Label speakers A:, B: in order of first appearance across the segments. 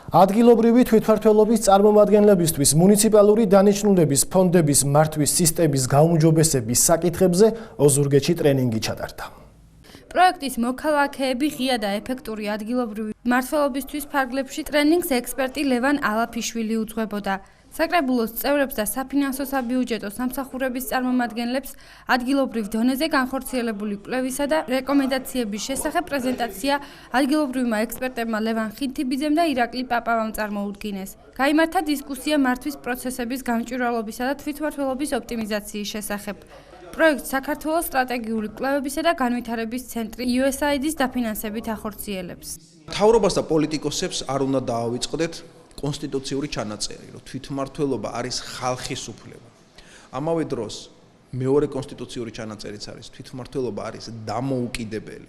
A: ადგილობრივი თვითმმართველობის წარმომადგენლებისთვის მუნიციპალური დანიშნულების ფონდების მართვის სისტემის გაუმჯობესების საკითხებზე ოზურგეთში ტრენინგი ჩატარდა.
B: პროექტის მოქალაქეები ღია და ეფექტური ადგილობრივი მმართველობისთვის ფარგლებში ტრენინგს ექსპერტი ლევან ალაფიშვილი უძღვებოდა. საკრებულოს წევრებს და საფინანსო საბიუჯეტო სამსახურების წარმომადგენლებს ადგილობრივ დონეზე განხორციელებული კვლევისა და რეკომენდაციების შესახებ პრეზენტაცია ადგილობრივმა ექსპერტებმა ლევან ხინთიბიძემ და ირაკლი პაპავამ წარმოუდგინეს. გაიმართა დისკუსია მართვის პროცესების გამჭვირვალობისა და თვითმმართველობის ოპტიმიზაციის შესახებ. პროექტს საქართველოს სტრატეგიული კვლევებისა და განვითარების ცენტრი USAID-ის დაფინანსებით ახორციელებს.
C: მთავრობას და პოლიტიკოსებს არ უნდა დაავიწყდეთ კონსტიტუციური ჩანაწერი, რომ თვითმმართველობა არის ხალხის უფლება. ამავე დროს მეორე კონსტიტუციური ჩანაწერიც არის თვითმმართველობა არის დამოუკიდებელი.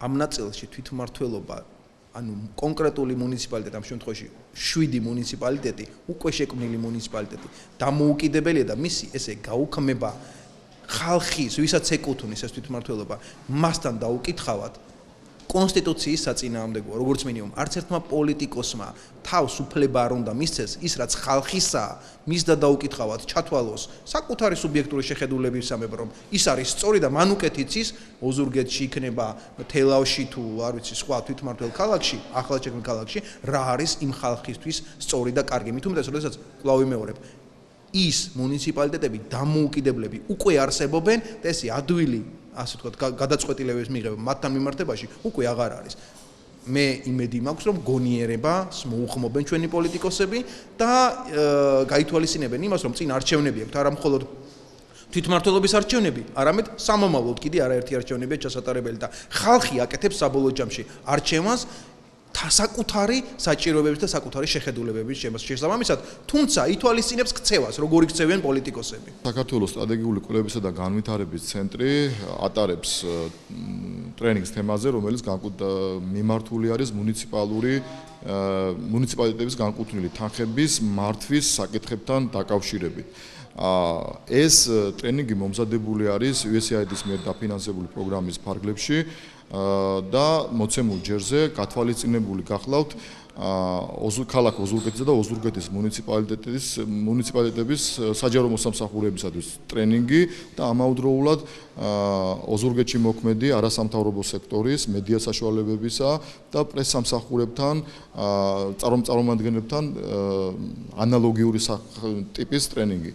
C: ამ ნაწილში თვითმმართველობა, ანუ კონკრეტული მუნიციპალიტეტი, ამ შემთხვევაში 7 მუნიციპალიტეტი, უკვე შექმნილი მუნიციპალიტეტი, დამოუკიდებელია და მისი ესე გაუქმება ხალხის, ვისაც ეკუთვნის ეს თვითმმართველობა, მასთან დაუკითხავად კონსტიტუციის საწინააღმდეგოა, როგორც მინიმუმ, არც ერთმა პოლიტიკოსმა თავს უფლება არ უნდა მისცეს ის, რაც ხალხისაა, მისდა დაუკითხავად ჩათვალოს საკუთარი სუბიექტური შეხედულებისამებრ, რომ ის არის სწორი და მან უკეთ იცის, ოზურგეთში იქნება, თელავში თუ არ ვიცი, სხვა თვითმმართველ ქალაქში, ახლად შექმნილ ქალაქში, რა არის იმ ხალხისთვის სწორი და კარგი. მით უმეტეს, როდესაც კვლავ ვიმეორებ, ის მუნიციპალიტეტები დამოუკიდებლები უკვე არსებობენ და ესე ადვილი ასე ვთქვათ, გადაწყვეტილებების მიღება მათთან მიმართებაში უკვე აღარ არის. მე იმედი მაქვს, რომ გონიერებას მოუხმობენ ჩვენი პოლიტიკოსები და გაითვალისწინებენ იმას, რომ წინ არჩევნები აქვთ, არა მხოლოდ თვითმმართველობის არჩევნები, არამედ სამომავლოდ კიდე არაერთი არჩევნებია ჩასატარებელი და ხალხი აკეთებს საბოლოო ჯამში არჩევანს საკუთარი საჭიროებების და საკუთარი შეხედულებების შესაბამისად, თუმცა ითვალისწინებს ქცევას, როგორი ქცევიან პოლიტიკოსები.
D: საქართველოს სტრატეგიული კვლევებისა და განვითარების ცენტრი ატარებს ტრენინგს თემაზე, რომელიც მიმართული არის მუნიციპალიტეტების განკუთვნილი თანხების მართვის საკითხებთან დაკავშირებით. ეს ტრენინგი მომზადებული არის USAID-ის მიერ დაფინანსებული პროგრამის ფარგლებში და მოცემულ ჯერზე გათვალისწინებული გახლავთ ქალაქ ოზურგეთისა და ოზურგეთის მუნიციპალიტეტების საჯარო მოსამსახურეებისათვის ტრენინგი და ამავდროულად ოზურგეთში მოქმედი არასამთავრობო სექტორის, მედია საშუალებებისა და პრეს სამსახურებთან, წარმომადგენლებთან ანალოგიური ტიპის ტრენინგი.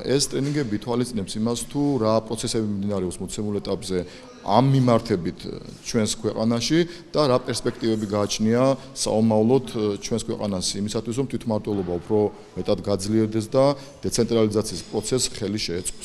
D: ეს ტრენინგები ითვალისწინებს იმას, თუ რა პროცესები მიმდინარეობს მოცემულ ეტაპზე ამ მიმართებით ჩვენს ქვეყანაში და რა პერსპექტივები გააჩნია საომავლოდ ჩვენს ქვეყანას იმისათვის, რომ თვითმმართველობა უფრო მეტად გაძლიერდეს და დეცენტრალიზაციის პროცესს ხელი შეეწყოს.